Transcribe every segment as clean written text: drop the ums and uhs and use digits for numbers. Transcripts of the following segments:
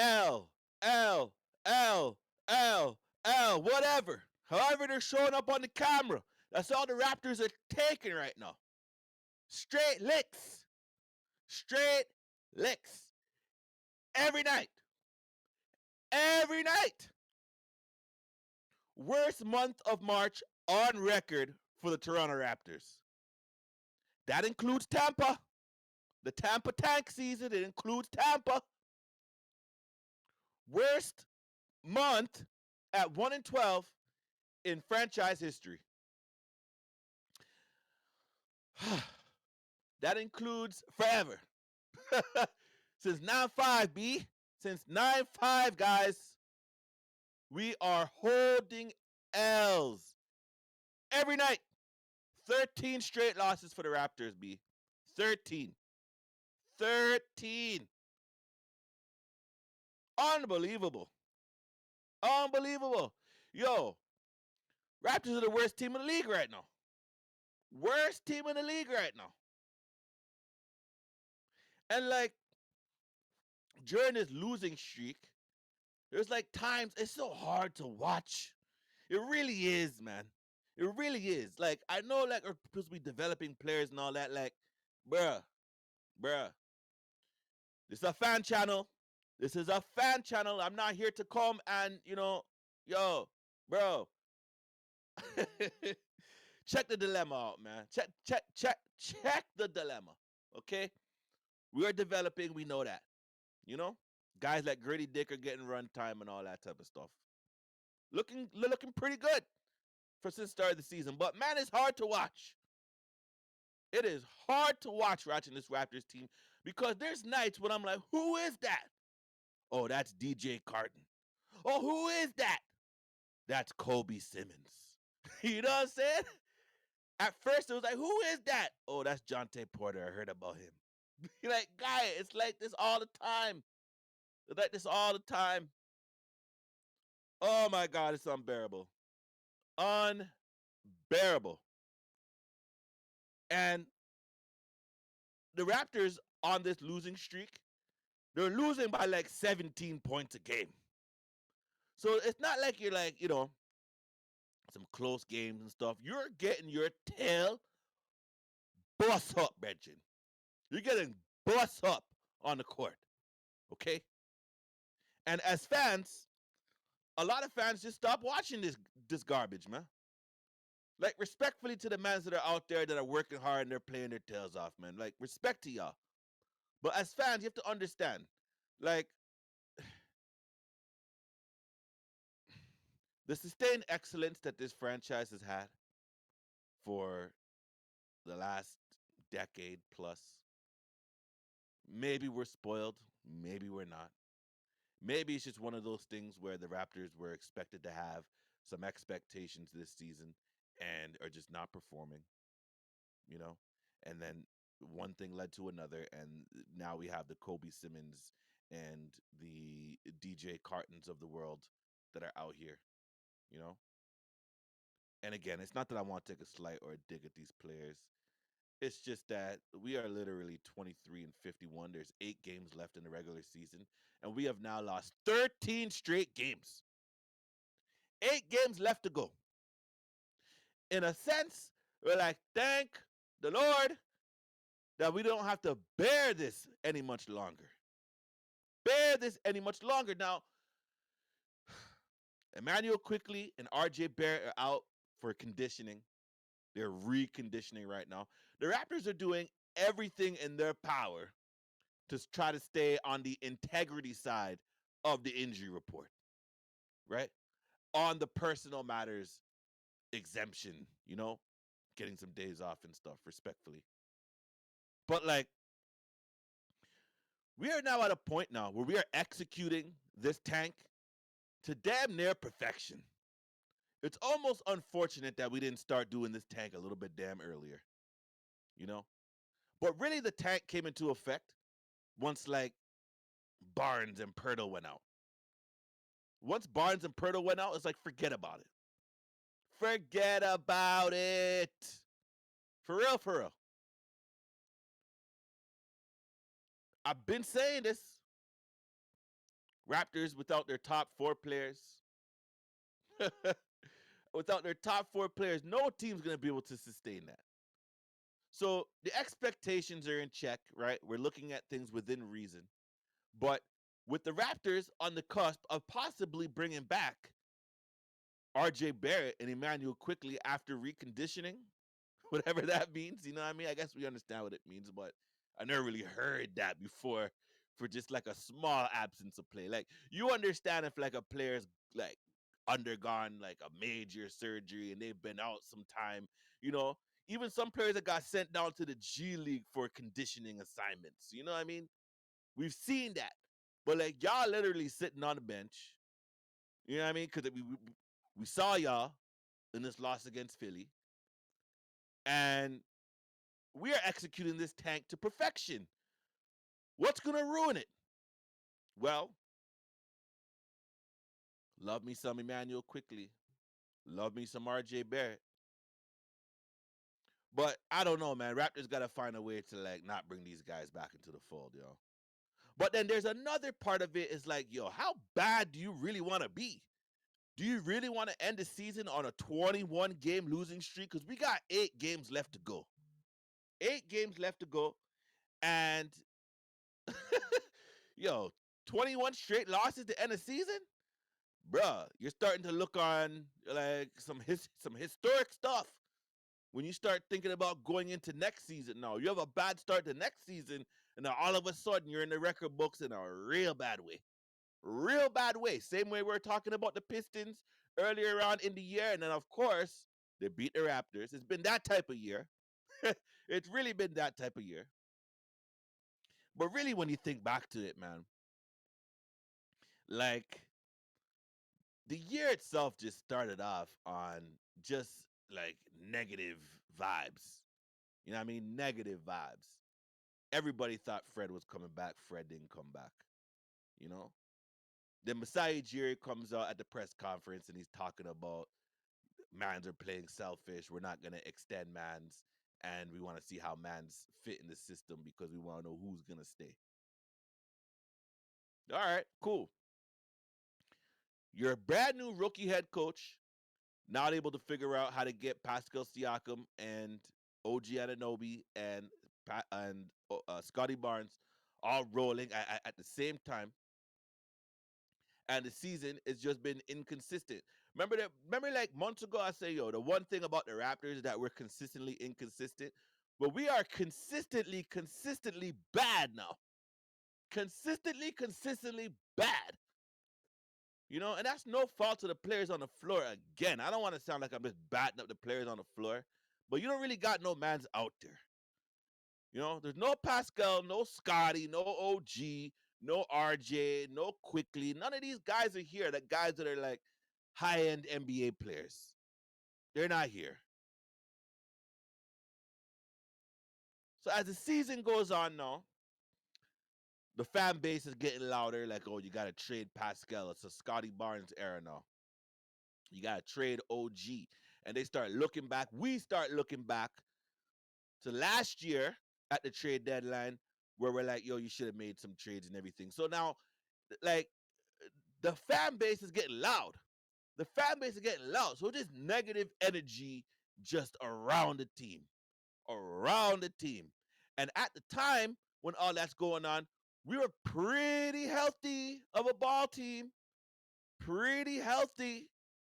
L, L, L, L, L, whatever. However, they're showing up on the camera. That's all the Raptors are taking right now. Straight licks. Straight licks. Every night. Every night. Worst month of March on record for the Toronto Raptors. That includes Tampa. The Tampa tank season. It includes Tampa. Worst month at 1-12 in franchise history. That includes forever. Since 9-5, B. Since 9-5, guys, we are holding L's every night. 13 straight losses for the Raptors, B. 13. 13. Unbelievable. Unbelievable. Yo, Raptors are the worst team in the league right now. Worst team in the league right now. And like during this losing streak, there's like times it's so hard to watch. It really is, man. It really is. Like I know like we're supposed to be developing players and all that. Like, bruh, bruh. This is a fan channel. This is a fan channel. I'm not here to come and, yo, bro. Check the dilemma out, man. Check the dilemma. Okay? We are developing, we know that. You know? Guys like Grady Dick are getting run time and all that type of stuff. Looking pretty good for since the start of the season. But man, it's hard to watch. It is hard to watch watching this Raptors team because there's nights when I'm like, who is that? Oh, that's DJ Carton. Oh, who is that? That's Kobe Simmons. You know what I'm saying? At first, it was like, who is that? Oh, that's Jonte Porter. I heard about him. You're like, guy, it's like this all the time. It's like this all the time. Oh my God, it's unbearable. Unbearable. And the Raptors on this losing streak, they're losing by like 17 points a game. So it's not like you're like, some close games and stuff. You're getting your tail bust up, Benjamin. You're getting bust up on the court. Okay? And as fans, a lot of fans just stop watching this garbage, man. Like, respectfully to the mans that are out there that are working hard and they're playing their tails off, man. Like, respect to y'all. But as fans, you have to understand, like, the sustained excellence that this franchise has had for the last decade plus, maybe we're spoiled, maybe we're not. Maybe it's just one of those things where the Raptors were expected to have some expectations this season and are just not performing, you know? And then one thing led to another, and now we have the Kobe Simmons and the DJ Cartons of the world that are out here, you know? And again, it's not that I want to take a slight or a dig at these players. It's just that we are literally 23 and 51. There's 8 games left in the regular season, and we have now lost 13 straight games. 8 games left to go. In a sense, we're like, thank the Lord that we don't have to bear this any much longer. Bear this any much longer. Now, Emmanuel Quickly and RJ Barrett are out for conditioning. They're reconditioning right now. The Raptors are doing everything in their power to try to stay on the integrity side of the injury report, right? On the personal matters exemption, getting some days off and stuff, respectfully. But like, we are now at a point now where we are executing this tank to damn near perfection. It's almost unfortunate that we didn't start doing this tank a little bit damn earlier, you know? But really, the tank came into effect once, like, Barnes and Pirtle went out. Once Barnes and Pirtle went out, it's like, forget about it. Forget about it. For real, for real. I've been saying this. Raptors without their top four players, without their top four players, no team's going to be able to sustain that. So the expectations are in check, right? We're looking at things within reason. But with the Raptors on the cusp of possibly bringing back RJ Barrett and Emmanuel quickly after reconditioning, whatever that means, you know what I mean? I guess we understand what it means, but I never really heard that before for just like a small absence of play. Like you understand if like a player's like undergone like a major surgery and they've been out some time, you know, even some players that got sent down to the G League for conditioning assignments. You know what I mean? We've seen that. But like y'all literally sitting on the bench. You know what I mean? Because we saw y'all in this loss against Philly, and we are executing this tank to perfection. What's gonna ruin it? Well, love me some Emmanuel quickly. Love me some RJ Barrett. But I don't know, man. Raptors gotta find a way to like not bring these guys back into the fold, yo. But then there's another part of it is like, yo, how bad do you really want to be? Do you really want to end the season on a 21 game losing streak? Because we got 8 games left to go. 8 games left to go. And yo, 21 straight losses to end the season? Bruh, you're starting to look on like some historic stuff when you start thinking about going into next season. Now, you have a bad start to next season, and now all of a sudden you're in the record books in a real bad way. Real bad way. Same way we are talking about the Pistons earlier on in the year. And then, of course, they beat the Raptors. It's been that type of year. It's really been that type of year. But really, when you think back to it, man, like the year itself just started off on just like negative vibes. You know what I mean? Negative vibes. Everybody thought Fred was coming back. Fred didn't come back. You know? Then Masai Ujiri comes out at the press conference and he's talking about mans are playing selfish. We're not going to extend mans. And we want to see how mans fit in the system because we want to know who's going to stay. All right, cool. You're a brand new rookie head coach, not able to figure out how to get Pascal Siakam and OG Ananobi and Scotty Barnes all rolling at the same time. And the season has just been inconsistent. Remember that? Remember, like months ago, I say, yo, the one thing about the Raptors is that we're consistently inconsistent, but we are consistently bad now. Consistently bad. You know, and that's no fault to the players on the floor. Again, I don't want to sound like I'm just batting up the players on the floor, but you don't really got no mans out there. You know, there's no Pascal, no Scotty, no OG, no RJ, no Quickly. None of these guys are here. The guys that are like high end NBA players. They're not here. So as the season goes on now, the fan base is getting louder. Like, oh, you got to trade Pascal. It's a Scotty Barnes era now. You got to trade OG. And they start looking back. We start looking back to last year at the trade deadline where we're like, yo, you should have made some trades and everything. So now, like, the fan base is getting loud. The fan base is getting loud. So just negative energy just around the team. Around the team. And at the time when all that's going on, we were pretty healthy of a ball team. Pretty healthy.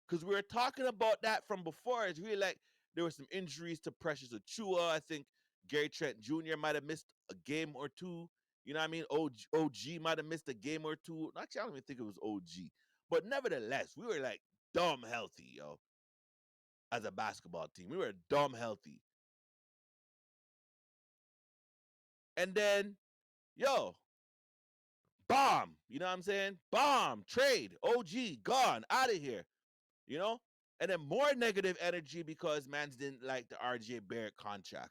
Because we were talking about that from before. It's really like there were some injuries to Precious Achua. I think Gary Trent Jr. might have missed a game or two. You know what I mean? OG might have missed a game or two. Actually, I don't even think it was OG. But nevertheless, we were like dumb healthy, yo, as a basketball team. We were dumb healthy. And then, yo, bomb. You know what I'm saying? Bomb, trade, OG, gone, out of here. You know? And then more negative energy because mans didn't like the RJ Barrett contract.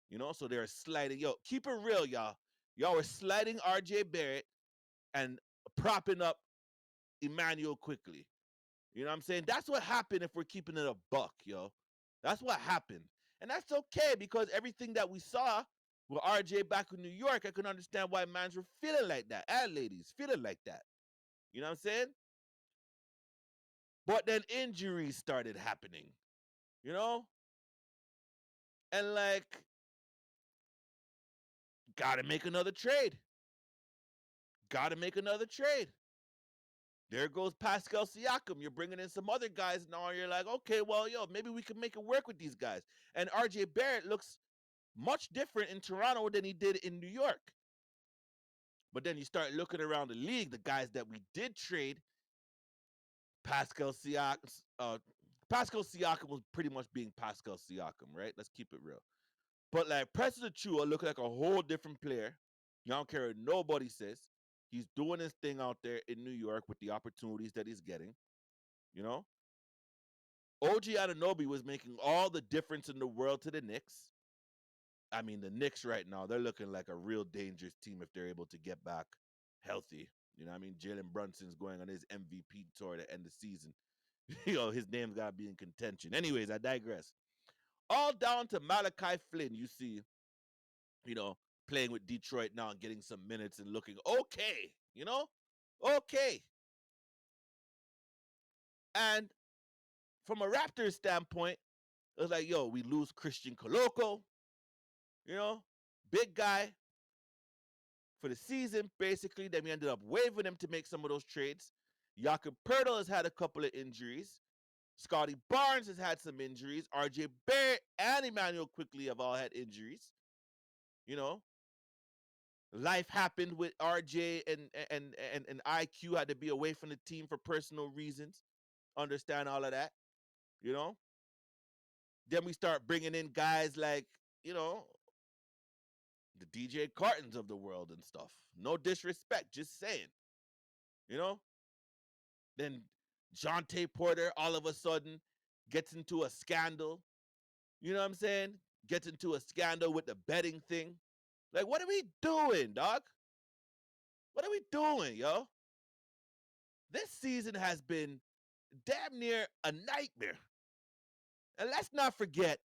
You know, so they're sliding. Yo, keep it real, y'all. Y'all were sliding RJ Barrett and propping up Emmanuel quickly. You know what I'm saying? That's what happened if we're keeping it a buck, yo. That's what happened. And that's okay because everything that we saw with RJ back in New York, I can understand why mans were feeling like that. And ladies, feeling like that. You know what I'm saying? But then injuries started happening, you know? And like, gotta make another trade. Gotta make another trade. There goes Pascal Siakam. You're bringing in some other guys now. You're like, okay, well, yo, maybe we can make it work with these guys. And RJ Barrett looks much different in Toronto than he did in New York. But then you start looking around the league, the guys that we did trade, Pascal Siakam. Pascal Siakam was pretty much being Pascal Siakam, right? Let's keep it real. But like Preston Achua look like a whole different player. I don't care what nobody says. He's doing his thing out there in New York with the opportunities that he's getting. You know, OG Ananobi was making all the difference in the world to the Knicks. I mean, the Knicks right now, they're looking like a real dangerous team if they're able to get back healthy. You know what I mean? Jalen Brunson's going on his MVP tour to end the season. His name's got to be in contention. Anyways, I digress. All down to Malachi Flynn, you see, you know, playing with Detroit now and getting some minutes and looking okay, you know? Okay. And from a Raptors standpoint, it was like, yo, we lose Christian Coloco, you know, big guy for the season, basically. Then we ended up waiving him to make some of those trades. Jakob Pertl has had a couple of injuries. Scotty Barnes has had some injuries. RJ Barrett and Emmanuel Quickly have all had injuries. You know, life happened with RJ and IQ had to be away from the team for personal reasons. Understand all of that, you know? Then we start bringing in guys like, you know, the DJ Cartons of the world and stuff. No disrespect, just saying, you know? Then Jonte Porter all of a sudden gets into a scandal. You know what I'm saying? Gets into a scandal with the betting thing. Like, what are we doing, dog? What are we doing, yo? This season has been damn near a nightmare. And let's not forget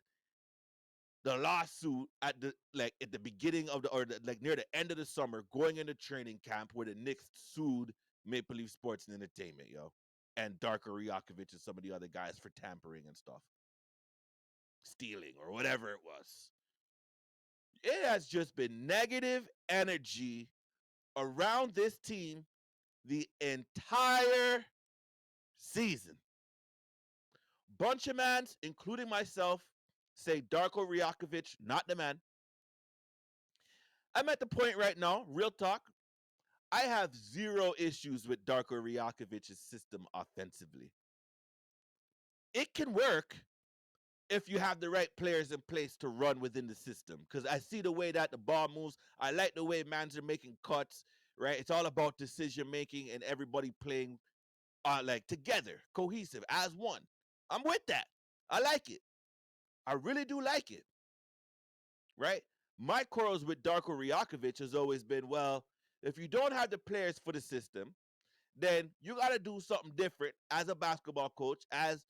the lawsuit at the beginning of like near the end of the summer, going into training camp, where the Knicks sued Maple Leaf Sports and Entertainment, yo, and Darko Rijakovic and some of the other guys for tampering and stuff, stealing or whatever it was. It has just been negative energy around this team the entire season. Bunch of mans, including myself, say Darko Rijakovic, not the man. I'm at the point right now, real talk. I have zero issues with Darko Rijakovic's system offensively. It can work if you have the right players in place to run within the system. Because I see the way that the ball moves. I like the way mans are making cuts, right? It's all about decision making and everybody playing like together, cohesive, as one. I'm with that. I like it. I really do like it, right? My quarrels with Darko Rijakovic has always been, well, if you don't have the players for the system, then you got to do something different as a basketball coach. As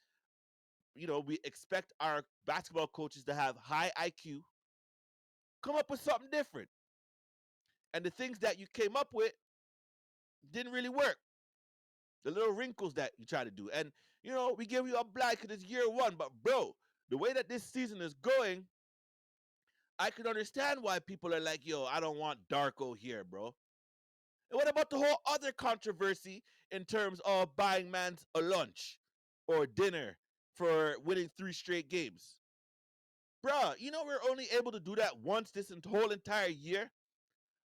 you know, we expect our basketball coaches to have high IQ. Come up with something different. And the things that you came up with didn't really work. The little wrinkles that you try to do. And, you know, we give you a black because it's year one. But, bro, the way that this season is going, I can understand why people are like, yo, I don't want Darko here, bro. And what about the whole other controversy in terms of buying man's a lunch or dinner for winning 3 straight games? Bruh, you know we're only able to do that once this whole entire year?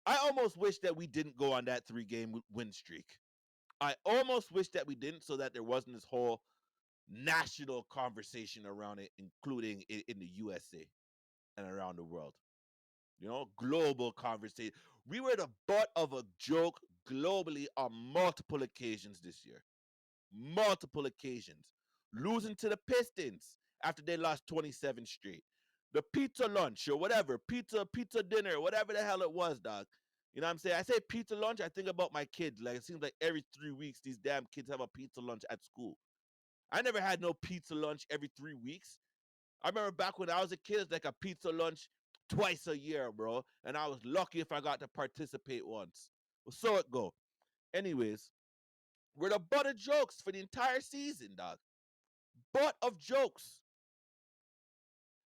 I almost wish that we didn't go on that 3 game win streak. I almost wish that we didn't so that there wasn't this whole national conversation around it, including in the USA and around the world. You know, global conversation. We were the butt of a joke globally on multiple occasions this year. Multiple occasions. Losing to the Pistons after they lost 27 straight. The pizza lunch or whatever, pizza dinner, whatever the hell it was, dog. You know what I'm saying? I say pizza lunch, I think about my kids. Like it seems like every 3 weeks these damn kids have a pizza lunch at school. I never had no pizza lunch every 3 weeks. I remember back when I was a kid, it's like a pizza lunch twice a year, bro. And I was lucky if I got to participate once. Well, so it go. Anyways, We're the butt of jokes for the entire season, dog. Butt of jokes.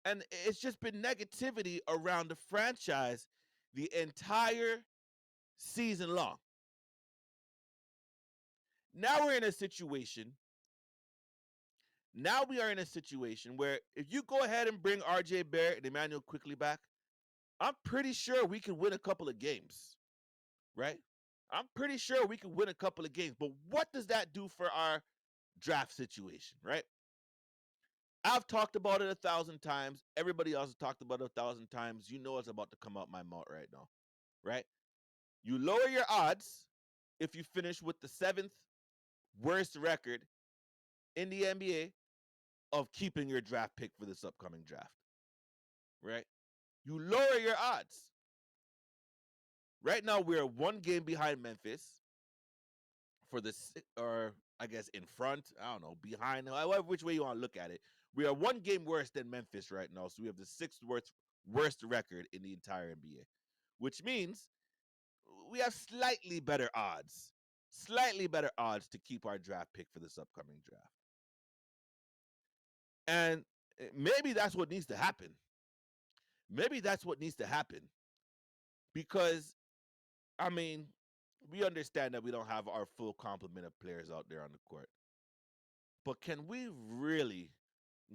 And it's just been negativity around the franchise the entire season long. Now we're in a situation. Now we are in a situation where if you go ahead and bring RJ Barrett and Emmanuel quickly back, I'm pretty sure we can win a couple of games, right? I'm pretty sure we can win a couple of games. But what does that do for our draft situation, right? I've talked about it 1,000 times. Everybody else has talked about it 1,000 times. You know it's about to come out my mouth right now, right? You lower your odds if you finish with the seventh worst record in the NBA of keeping your draft pick for this upcoming draft, right? You lower your odds. Right now, we're one game behind Memphis for the, or I guess in front. I don't know, behind, however, which way you want to look at it. We are one game worse than Memphis right now, so we have the sixth worst record in the entire NBA, which means we have slightly better odds to keep our draft pick for this upcoming draft. And maybe that's what needs to happen. Maybe that's what needs to happen because, I mean, we understand that we don't have our full complement of players out there on the court. But can we really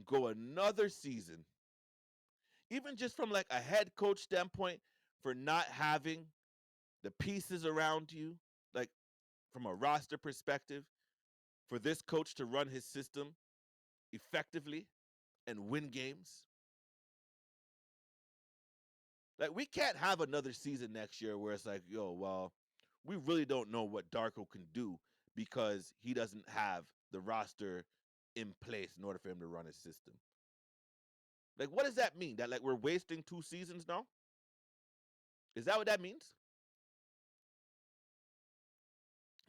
go another season, even just from like a head coach standpoint, for not having the pieces around you, like from a roster perspective, for this coach to run his system effectively and win games? Like, we can't have another season next year where it's like, yo, well, we really don't know what Darko can do because he doesn't have the roster in place in order for him to run his system. Like, what does that mean? That like we're wasting 2 seasons now? Is that what that means?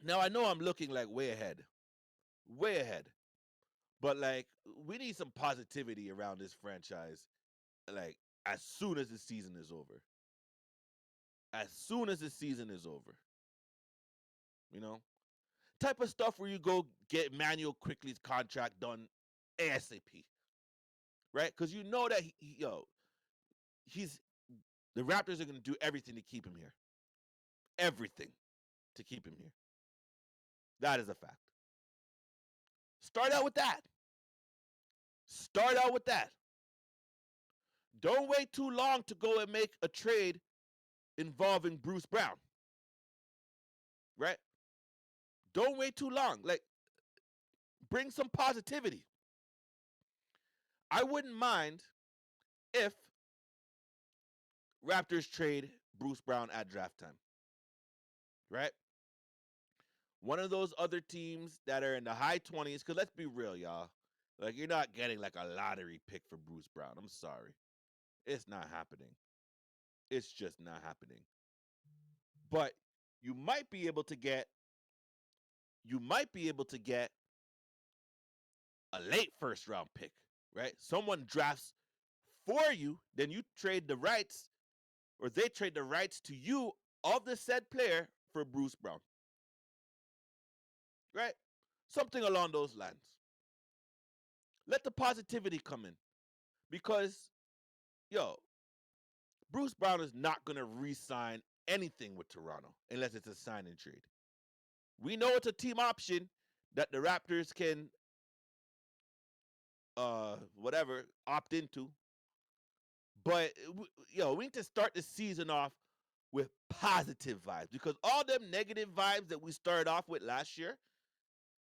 Now I know I'm looking like way ahead, but like we need some positivity around this franchise. Like as soon as the season is over, as soon as the season is over, you know, type of stuff where you go get Manuel Quickly's contract done ASAP, right? Because you know that he's the Raptors are going to do everything to keep him here, everything to keep him here. That is a fact. Start out with that. Start out with that. Don't wait too long to go and make a trade involving Bruce Brown, right? Don't wait too long. Like, bring some positivity. I wouldn't mind if Raptors trade Bruce Brown at draft time, right? One of those other teams that are in the high 20s, because let's be real, y'all. Like, you're not getting like a lottery pick for Bruce Brown. I'm sorry. It's not happening. It's just not happening. But you might be able to get a late first round pick, right? Someone drafts for you, then you trade the rights, or they trade the rights to you of the said player for Bruce Brown, right? Something along those lines. Let the positivity come in because, yo, Bruce Brown is not going to re sign anything with Toronto unless it's a sign and trade. We know it's a team option that the Raptors can, whatever, opt into. But, we need to start the season off with positive vibes because all them negative vibes that we started off with last year,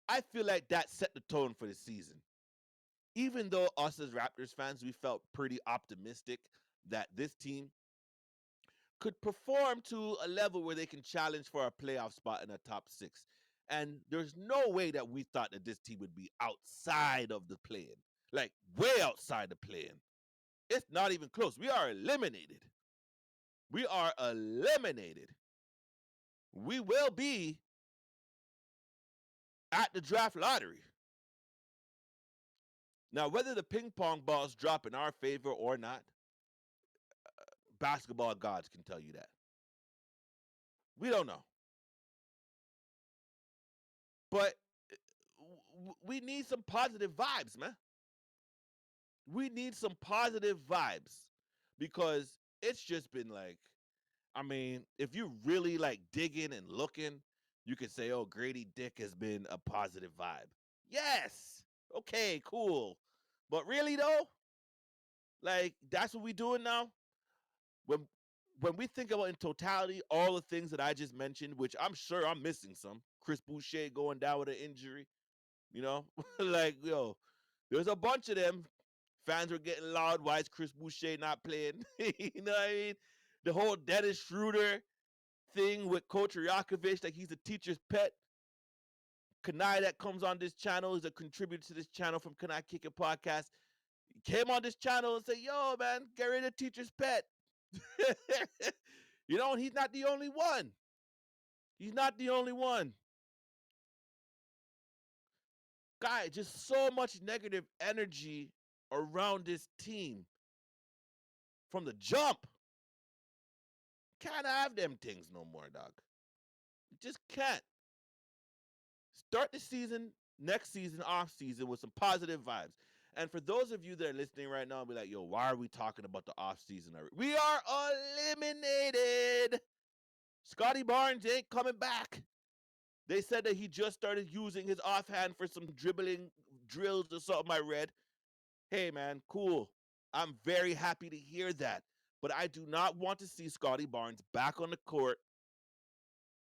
I feel like that set the tone for the season. Even though us as Raptors fans, we felt pretty optimistic that this team could perform to a level where they can challenge for a playoff spot in a top six. And there's no way that we thought that this team would be outside of the play-in, like way outside the play-in. It's not even close. We are eliminated. We are eliminated. We will be at the draft lottery. Now, whether the ping pong balls drop in our favor or not, basketball gods can tell you that. We don't know. But we need some positive vibes, man. We need some positive vibes because it's just been like, I mean, if you really like digging and looking, you could say, oh, Grady Dick has been a positive vibe. Yes. Okay, cool. But really though, like that's what we doing now. When when we think about in totality all the things that I just mentioned, which I'm sure I'm missing some, Chris Boucher going down with an injury, you know, like yo, there's a bunch of them. Fans were getting loud. Why is Chris Boucher not playing? You know what I mean? The whole Dennis Schroeder thing with Coach Rajakovic, like he's a teacher's pet. Kanai that comes on this channel is a contributor to this channel from Kanai Kick It Podcast. He came on this channel and said, yo, man, get rid of teacher's pet. You know, he's not the only one. He's not the only one. Guy, just so much negative energy around this team from the jump. Can't have them things no more, dog. You just can't. Start the season, next season, off season with some positive vibes. And for those of you that are listening right now, be like, yo, why are we talking about the off season already? We are eliminated. Scotty Barnes ain't coming back. They said that he just started using his offhand for some dribbling drills or something I read. Hey, man, cool. I'm very happy to hear that. But I do not want to see Scotty Barnes back on the court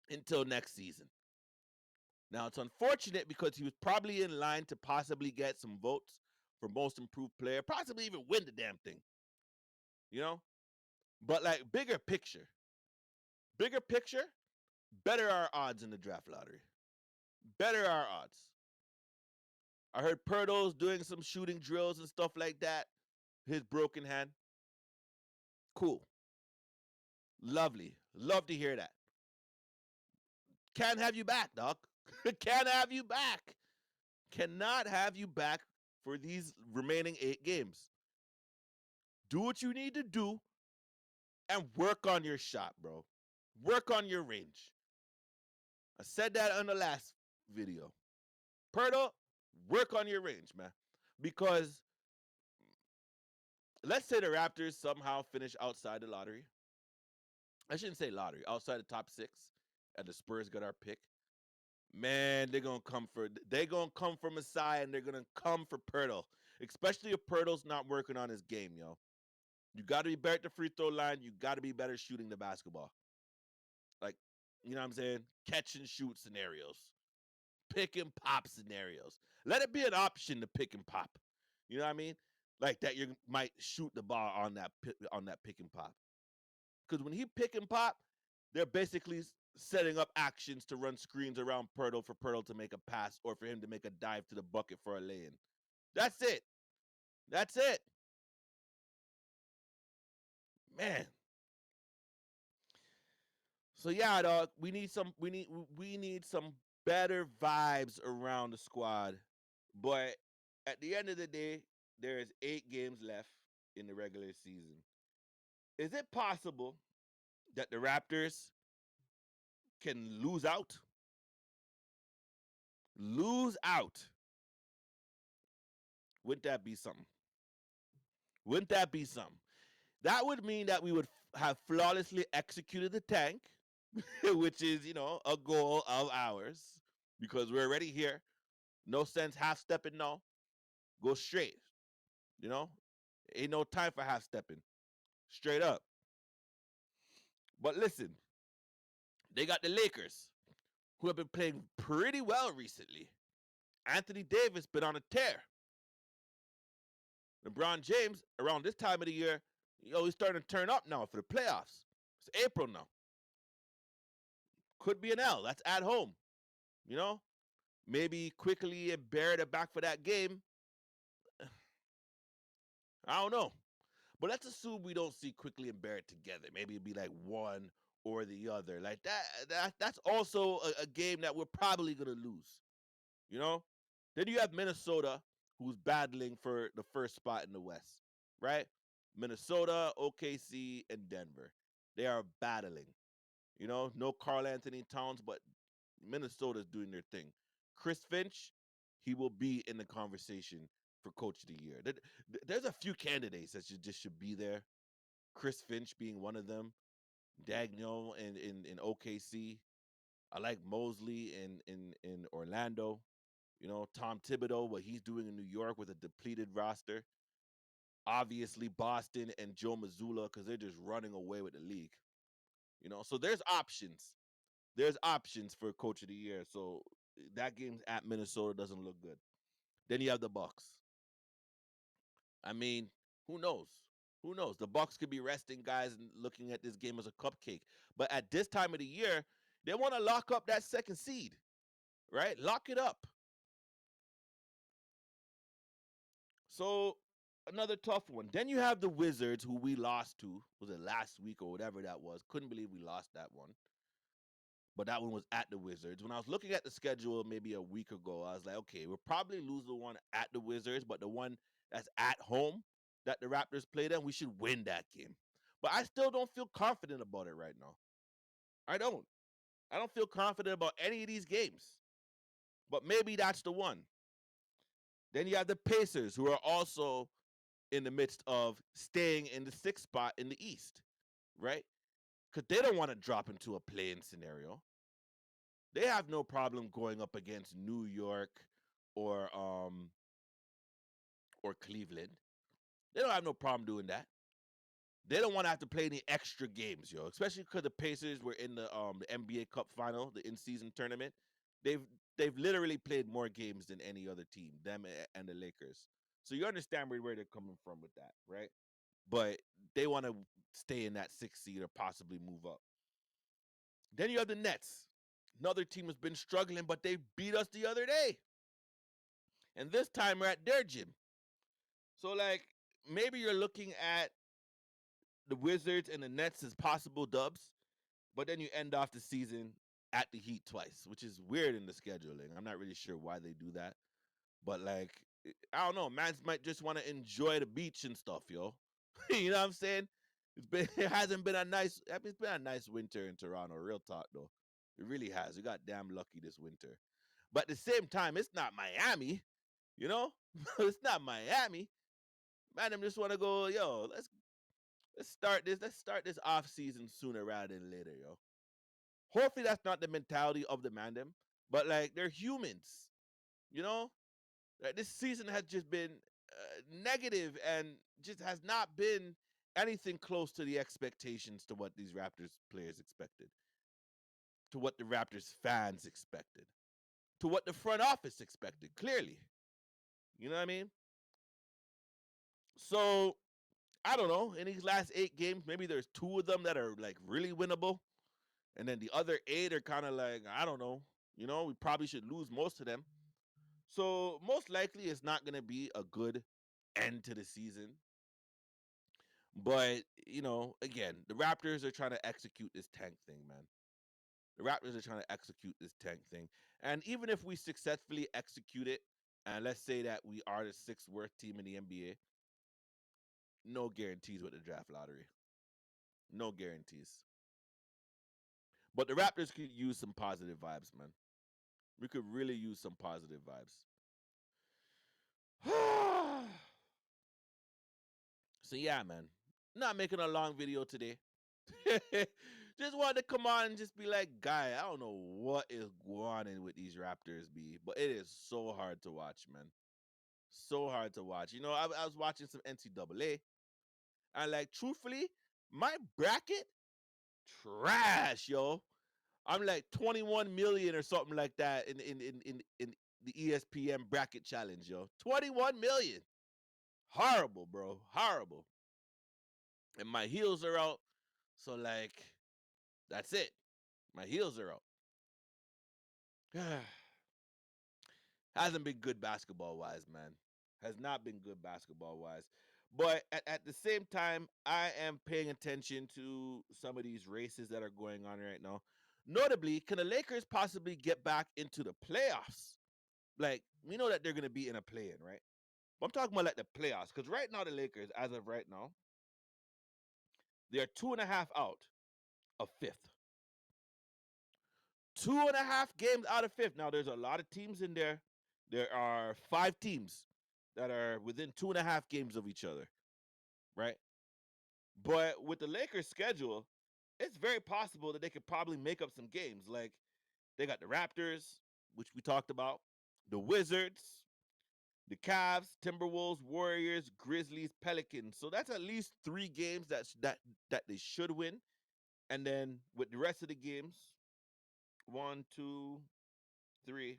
until next season. Now, it's unfortunate because he was probably in line to possibly get some votes for most improved player, possibly even win the damn thing, you know? But like bigger picture, better our odds in the draft lottery. Better our odds. I heard Pirtle's doing some shooting drills and stuff like that. His broken hand. Cool. Lovely. Love to hear that. Can't have you back, Doc. Can't have you back. Cannot have you back for these remaining 8 games. Do what you need to do and work on your shot, bro. Work on your range. I said that on the last video. Perdo, work on your range, man. Because let's say the Raptors somehow finish outside the lottery. I shouldn't say lottery, outside the top 6, and the Spurs got our pick. Man, they're gonna come for Messiah and they're gonna come for Pirtle. Especially if Pirtle's not working on his game, yo. You gotta be better at the free throw line. You gotta be better shooting the basketball. Like, you know what I'm saying? Catch and shoot scenarios. Pick and pop scenarios. Let it be an option to pick and pop. You know what I mean? Like that you might shoot the ball on that pick and pop. Because when he pick and pop, they're basically setting up actions to run screens around Pirtle for Pirtle to make a pass or for him to make a dive to the bucket for a lay-in. That's it. That's it. Man. So yeah, dog, we need some better vibes around the squad. But at the end of the day, there's 8 games left in the regular season. Is it possible that the Raptors can lose out? Lose out. Wouldn't that be something? Wouldn't that be something? That would mean that we would have flawlessly executed the tank, which is, a goal of ours because we're already here. No sense half stepping now. Go straight. You know, ain't no time for half stepping. Straight up. But listen, they got the Lakers, who have been playing pretty well recently. Anthony Davis been on a tear. LeBron James, around this time of the year, he's starting to turn up now for the playoffs. It's April now. Could be an L. That's at home. You know, maybe quickly and Barrett are back for that game. I don't know. But let's assume we don't see Quickly and Barrett together. Maybe it'd be like one or the other. Like that's also a game that we're probably gonna lose. You know? Then you have Minnesota, who's battling for the first spot in the West, right? Minnesota, OKC, and Denver. They are battling. No Carl Anthony Towns, but Minnesota's doing their thing. Chris Finch, he will be in the conversation for Coach of the Year. There's a few candidates that should be there. Chris Finch being one of them. Dagnall in OKC. I like Mosley in Orlando. You know, Tom Thibodeau, what he's doing in New York with a depleted roster. Obviously, Boston and Joe Mazzulla because they're just running away with the league. You know, so there's options. There's options for Coach of the Year. So that game at Minnesota doesn't look good. Then you have the Bucks. I mean, who knows? Who knows? The Bucks could be resting guys and looking at this game as a cupcake. But at this time of the year, they want to lock up that second seed, right? Lock it up. So another tough one. Then you have the Wizards, who we lost to. Was it last week or whatever that was? Couldn't believe we lost that one. But that one was at the Wizards. When I was looking at the schedule maybe a week ago, I was like, okay, we'll probably lose the one at the Wizards, but the one that's at home that the Raptors played in, we should win that game. But I still don't feel confident about it right now. I don't. I don't feel confident about any of these games. But maybe that's the one. Then you have the Pacers, who are also in the midst of staying in the sixth spot in the East, right? Because they don't want to drop into a play-in scenario. They have no problem going up against New York or um or Cleveland. They don't have no problem doing that. They don't want to have to play any extra games, yo. Especially because the Pacers were in the NBA Cup final, the in-season tournament. They've they've literally played more games than any other team, them and the Lakers. So you understand where they're coming from with that, right? But they want to stay in that sixth seed or possibly move up. Then you have the Nets. Another team has been struggling, but they beat us the other day. And this time we're at their gym. So like maybe you're looking at the Wizards and the Nets as possible dubs, but then you end off the season at the Heat twice, which is weird in the scheduling. I'm not really sure why they do that. But like I don't know, man might just want to enjoy the beach and stuff, yo. You know what I'm saying? It hasn't been a nice it's been a nice winter in Toronto, real talk though. It really has. We got damn lucky this winter. But at the same time, it's not Miami, you know? It's not Miami. Man, them just want to go, yo, let's start this off season sooner rather than later, yo. Hopefully that's not the mentality of the man them, but like they're humans, you know? Like, this season has just been negative and just has not been anything close to the expectations to what these Raptors players expected, to what the Raptors fans expected, to what the front office expected, clearly. You know what I mean? So, I don't know. In these last 8 games, maybe there's 2 of them that are like really winnable. And then the other 8 are kind of like, I don't know. You know, we probably should lose most of them. So, most likely it's not going to be a good end to the season. But, you know, again, the Raptors are trying to execute this tank thing, man. The Raptors are trying to execute this tank thing. And even if we successfully execute it, and let's say that we are the sixth worst team in the NBA, no guarantees with the draft lottery. No guarantees. But the Raptors could use some positive vibes, man. We could really use some positive vibes. So yeah, man. Not making a long video today. Just wanted to come on and just be like, guy, I don't know what is going on with these Raptors, B, but it is so hard to watch, man. So hard to watch. You know, I was watching some NCAA, and like, truthfully, my bracket trash, yo. I'm like 21 million or something like that in the ESPN bracket challenge, yo. 21 million. Horrible, bro. Horrible. And my heels are out. So like that's it. My heels are out. Hasn't been good basketball wise, man. Has not been good basketball wise. But at the same time, I am paying attention to some of these races that are going on right now. Notably, can the Lakers possibly get back into the playoffs? Like, we know that they're going to be in a play in, right? But I'm talking about like the playoffs. Because right now, the Lakers, as of right now, they're 2.5 out of fifth. 2.5 games out of fifth. Now, there's a lot of teams in there. There are 5 teams that are within 2.5 games of each other, right? But with the Lakers' schedule, it's very possible that they could probably make up some games. Like they got the Raptors, which we talked about, the Wizards, the Cavs, Timberwolves, Warriors, Grizzlies, Pelicans. So that's at least 3 games that they should win. And then with the rest of the games, one, two, three,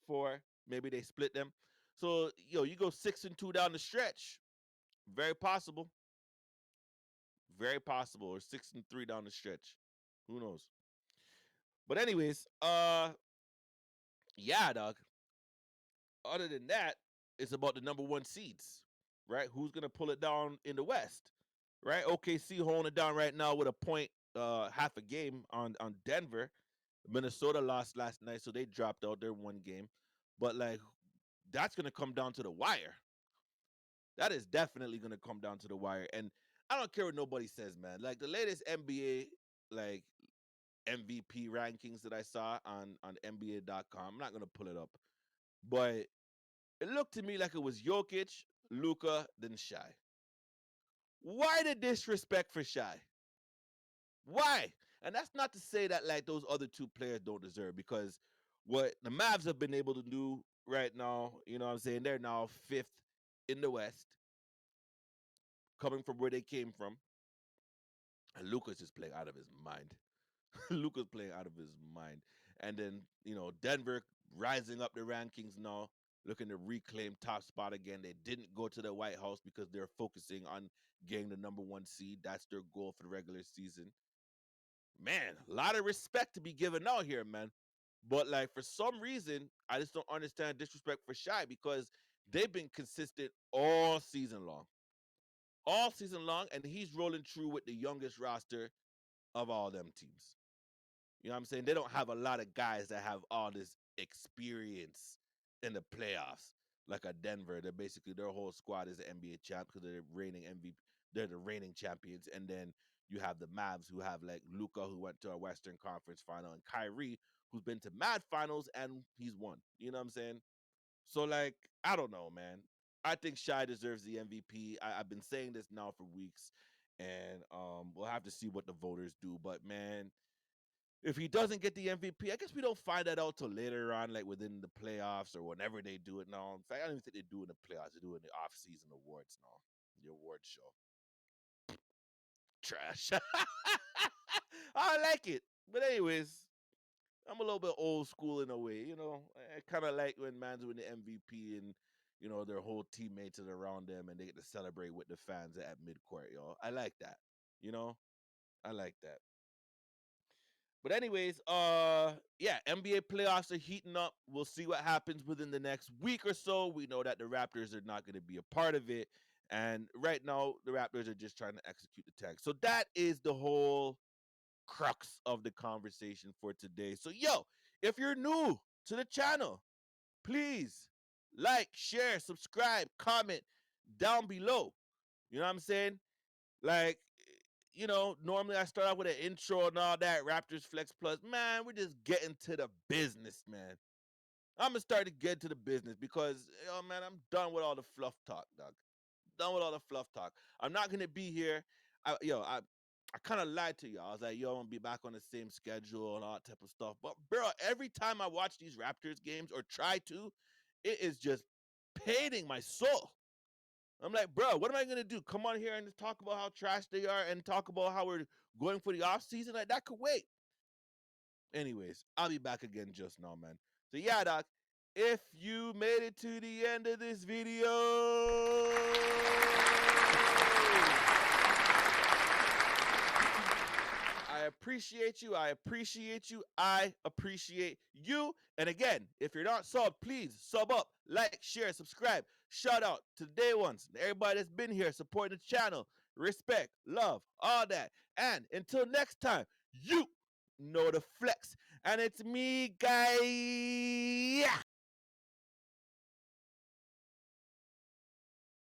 four, maybe they split them. So you go 6-2 down the stretch. Very possible. Very possible. Or 6-3 down the stretch. Who knows? But anyways, yeah, dog. Other than that, it's about the number one seeds, right? Who's gonna pull it down in the West, right? OKC holding it down right now with a point, half a game on Denver. Minnesota lost last night, so they dropped out their 1 game. But like, that's gonna come down to the wire. That is definitely gonna come down to the wire. And I don't care what nobody says, man. Like the latest NBA like MVP rankings that I saw on NBA.com. I'm not gonna pull it up, but it looked to me like it was Jokic, Luka, then Shy. Why the disrespect for Shy? Why? And that's not to say that like those other 2 players don't deserve, because what the Mavs have been able to do right now, you know what I'm saying? They're now 5th in the West, coming from where they came from. And Luka's just playing out of his mind. Luka's playing out of his mind. And then, Denver rising up the rankings now, looking to reclaim top spot again. They didn't go to the White House because they're focusing on getting the number 1 seed. That's their goal for the regular season. Man, a lot of respect to be given out here, man. But like for some reason, I just don't understand disrespect for Shy, because they've been consistent all season long. All season long, and he's rolling through with the youngest roster of all them teams. You know what I'm saying? They don't have a lot of guys that have all this experience in the playoffs like a Denver. They're basically, their whole squad is the NBA champ because they're reigning MVP. They're the reigning champions. And then you have the Mavs, who have like Luka, who went to a Western Conference final, and Kyrie, who's been to Mad finals and he's won. You know what I'm saying? So like, I don't know, man. I think Shy deserves the MVP. I've been saying this now for weeks, and we'll have to see what the voters do. But man, if he doesn't get the MVP, I guess we don't find that out till later on, like within the playoffs or whenever they do it now. In fact, I don't even think they do it in the playoffs. They do it in the off-season awards now, the award show. Trash. I like it. But anyways, I'm a little bit old school in a way, I kind of like when man's win the MVP and their whole teammates are around them and they get to celebrate with the fans at midcourt, I like that. You know? I like that. But anyways, yeah, NBA playoffs are heating up. We'll see what happens within the next week or so. We know that the Raptors are not going to be a part of it. And right now, the Raptors are just trying to execute the tag. So that is the whole crux of the conversation for today. So, if you're new to the channel, please like, share, subscribe, comment down below. You know what I'm saying? Like, normally I start off with an intro and all that, Raptors Flex Plus. Man, we're just getting to the business, man. I'm going to start to get to the business because, man, I'm done with all the fluff talk, dog. Done with all the fluff talk. I'm not going to be here. I kind of lied to you. I was like, I'm going to be back on the same schedule and all that type of stuff. But, bro, every time I watch these Raptors games or try to, it is just paining my soul. I'm like, bro, what am I gonna do? Come on here and talk about how trash they are and talk about how we're going for the off season? Like that could wait. Anyways, I'll be back again just now, man. So yeah, doc, if you made it to the end of this video, I appreciate you. I appreciate you. I appreciate you. And again, if you're not subbed, please sub up, like, share, subscribe. Shout out to the day ones, everybody that's been here supporting the channel. Respect, love, all that. And until next time, you know the flex. And it's me, guy.